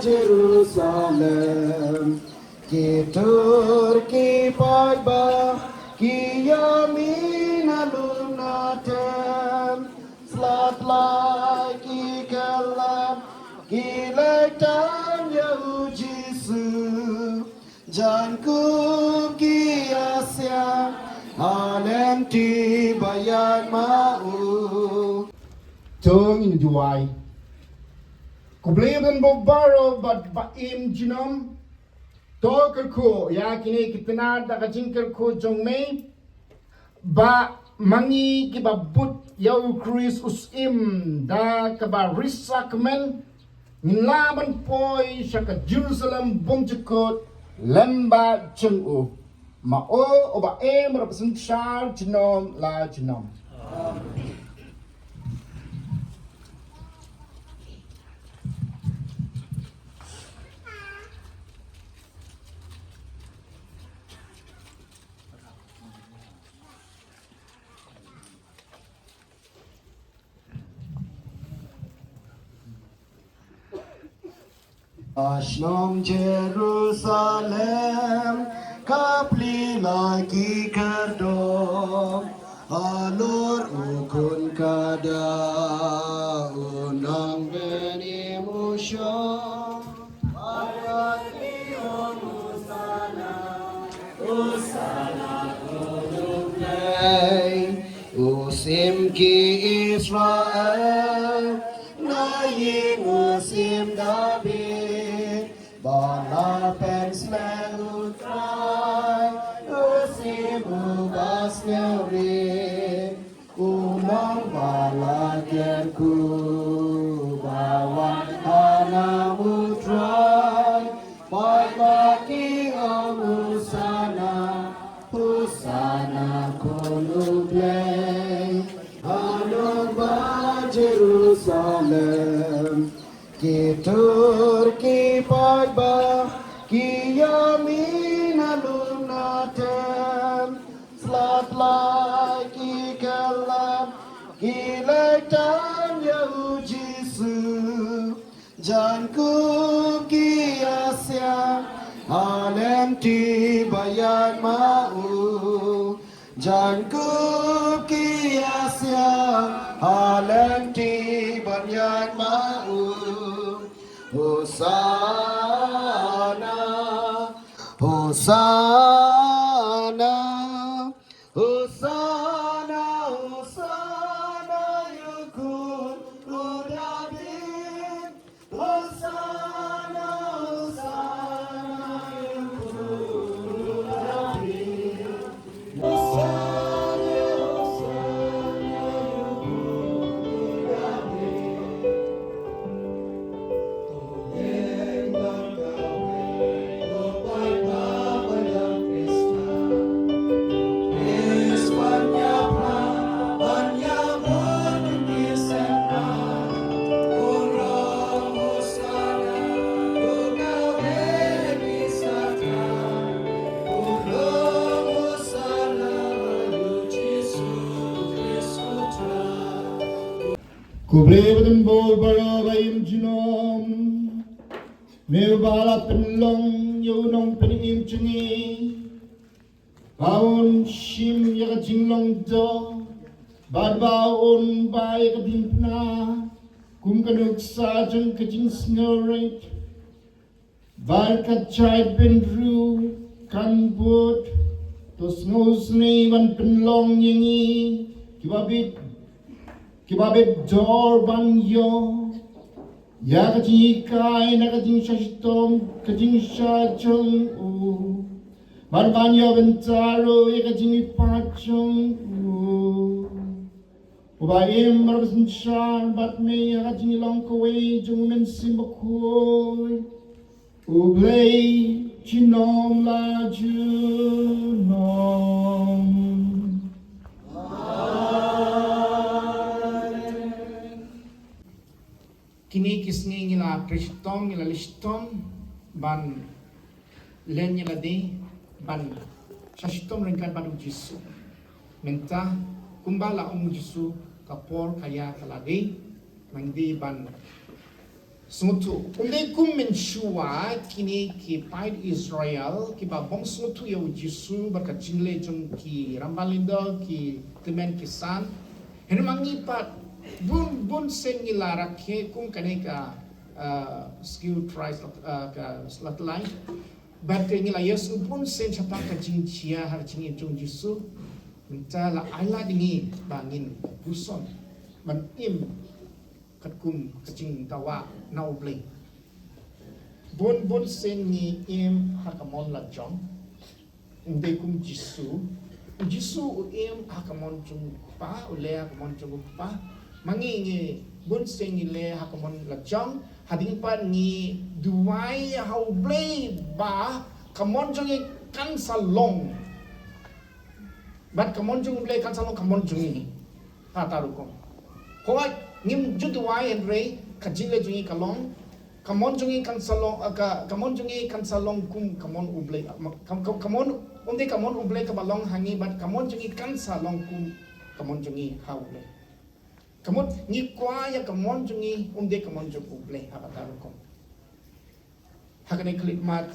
Jerusalem, ki tur ki pagba, ki yamin alunatem, Tlai ki kalam, ki lektan Yahu Jisu, janku ki asya, alem ti bayan mau. Tung in July. Kubleven bobaro but baim jinom. Toker ko yakine kitana da kajinker ko jongme. Ba mangi kibabut yau Chris usim da kaba risakmen. Nilaban poi shaka Jerusalem bumchikot lemba chungu. Mao oba em represent shar jinom la jinom. Ashnom Jerusalem, kapli lagi kerdom, alur ukun kada, unang beni musyam, ayati usana, usana kulumlay, usim ki Israel, nayin usim David, bala pensmelu Trai, usim ubas nyeri, umang bala genku, bawan anamu Trai, bagi amusana, usana kulublay, anubah Jerusalem, ki tur ki pagba, ki yamin alunatem, Tlai ki kalam, ki lektan Yahu Jisu, janku ki asya, alem ti bayan mau, janku ki asya, alem ti bayan mau. Hosanna, Hosanna, Hosanna, Hosanna, Yukun David, Hosanna, Hosanna, Yukun David, Hosanna, Hosanna, Yukun David. Kubleven bobaro bayim jinom. Meubala penlong yunong penim chengi. Baun shim yaga jinglong do. Bad baun ba yaga dimpna. Kum kanuk sajeng kajing snoret. Bal kachai benru kan bud. Tos ngosne ban penlong yengi. Kibabit dor banyo. Ya kajing ikai na kajing shashitong kajing shachong u. Barbanyo bentaro ya kajing ipachong u. Ubayim barabasin shan batme ya kajing ilang kaway jung men simbakoy. Ublay chinom la junom. Kini kisngi ngila Kristong ngila liston ban len ngila di ban sasitong ringkan ban Jisu menta kumbala Jisu kapor kaya kaladi mangdi ban Sungutu. Umde kum mensua kini ki paid Israel ki ba bom sungutu ya ujisu berkat jingle jung ki rambalindo ki temen kisan. Henu mangi pat bun sen ni larak ke kum kane ka skill tries ka Tlai. But ni la yes bun sen chapa ka jingjia har jingi jung jisu. Minta la ala dingi bangin guson. Ban im kat kum kacing tawa nau blay bon sen ni im hakamon la jong inde kum jisu im hakamon chung pa ule hakamon chung pa mangi ni bon sen ni le hakamon la jong hading pa ni duai hau blay ba kamon chung kan salong bat kamon chung blay kan salong kamon chung ni ha tarukom ko ngim jutuai andre kajile jungi kalong kamon jungi kan salong kamon jungi kan salong kum kamon uble kamon kamon uble ka balong hangi bat kamon jungi kan salong kum kamon jungi hauble kamon ni kwa ya kamon jungi kamon jung uble habataru kom hakane klik mat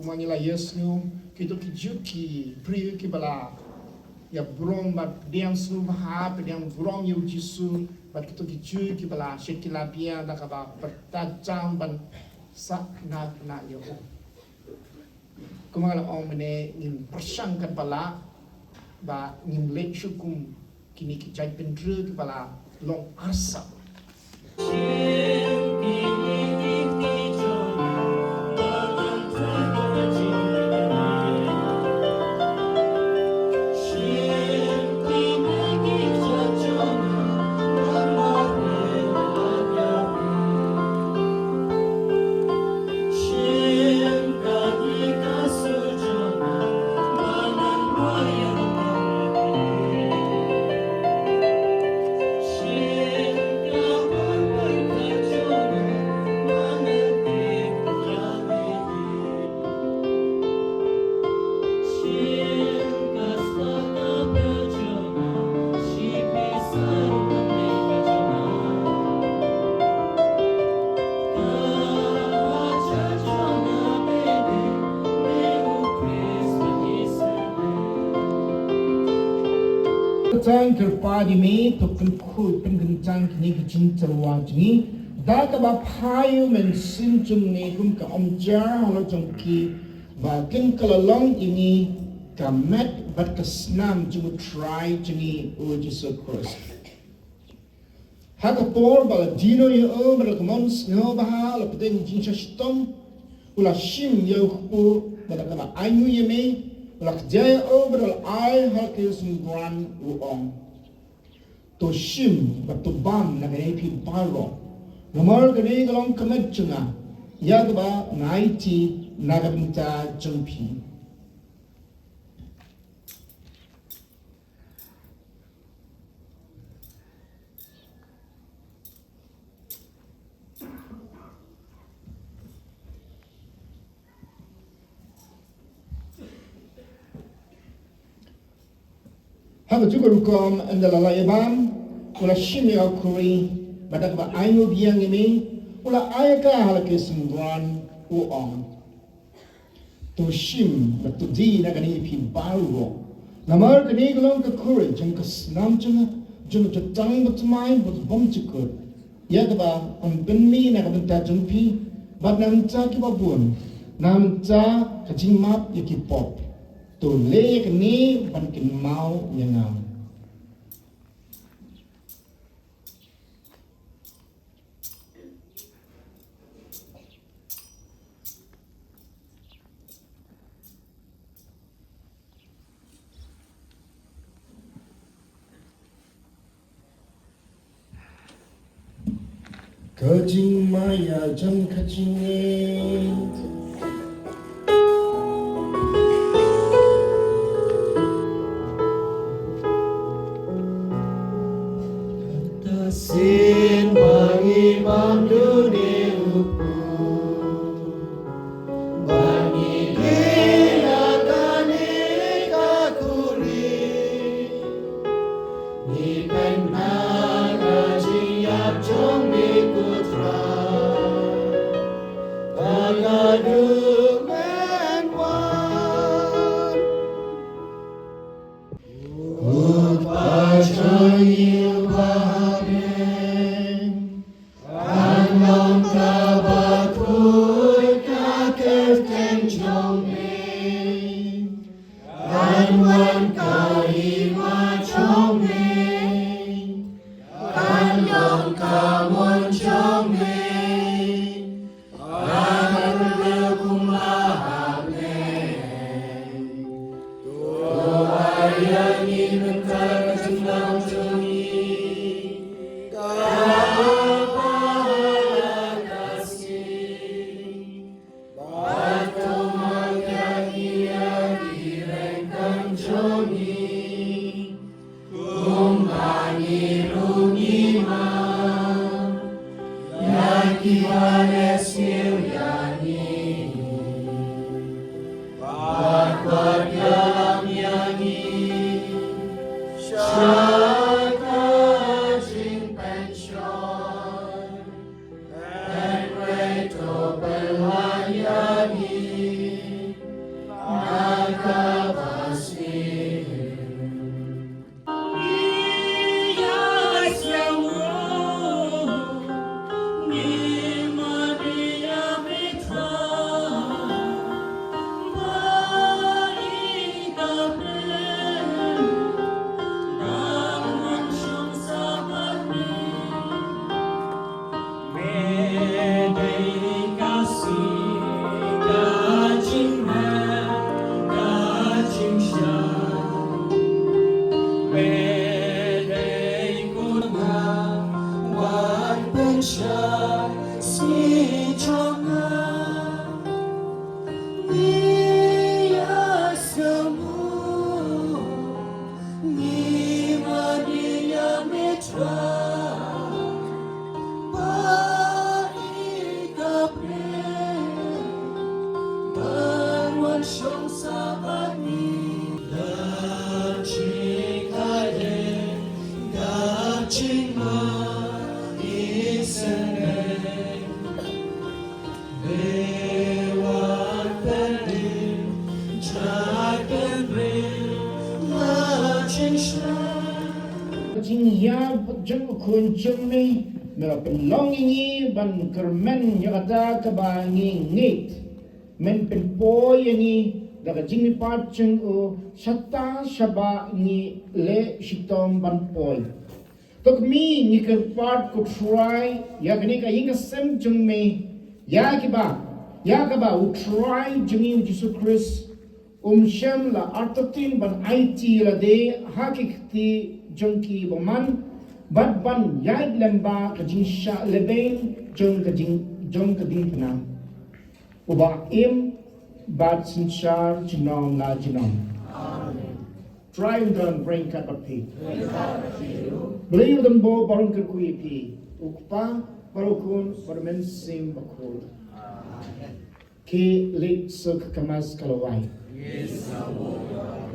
kumangila yesnu kito kijuki priyu ki bala ya brom bat diam snu ha diam brom yu jisu bat kita kicu ki bala shekilabia da ka ba pertajam ban sa na yo kumala om ne ngin persang kan bala ba ngin lek syukum kini ki jai pendru ki bala long arsa Tang terpadi me to conclude pengencang kini kecing terwaj ni dah kaba payu men sinjung ni kum ka omjar halo jongki bakin kelalong ini kamet bat kesnam jung try jengi Jesus Christ hakapor bala dino ye bala kemons ngo baha la peten jing shastom ula shim yo ku bala kaba ayu ye me lak jaya overall ai hakis ngran uong to shim batu bam na gane pi palo nomor gane galong kamet chunga yagba naiti nagabinta jumpi Haka juga rukom anda lalaiban ula shimi akuri badak ba ayu biang ini ula ayaka halake sembran uong to shim batu di na kani pi baru namar kani golong ka kuri jeng kesnam jeng tetang betumai but bom cikut ya ba on benmi na kabenta jengpi bad namta ki babun namta kajing map yaki pop to lek ni bankin mau yang kajing maya jeng kajing sin bangi bandu ni upu bangi dilakani kakuri ni penang kajiyap jong di kutra Jing ya jung kun jung me mera belonging ban kermen yakata kabangi ngit men pen boy ni daga jing part jung o shatta shaba ni le shitom ban boy tok mi ni ker part ko try yakni ka yinga sem jung me yakiba u try jungi Jesus Christ shem la artatin ban IT la de hakikti jongki boman bat ban yai lemba kajing sha leben jong kading pna uba im bat sinchar jinom la jinom try and don't bring cut but pay believe them bo barong kerkui pi ukpa barokun barmen sim bakul ke lit suk kamas kalawai yes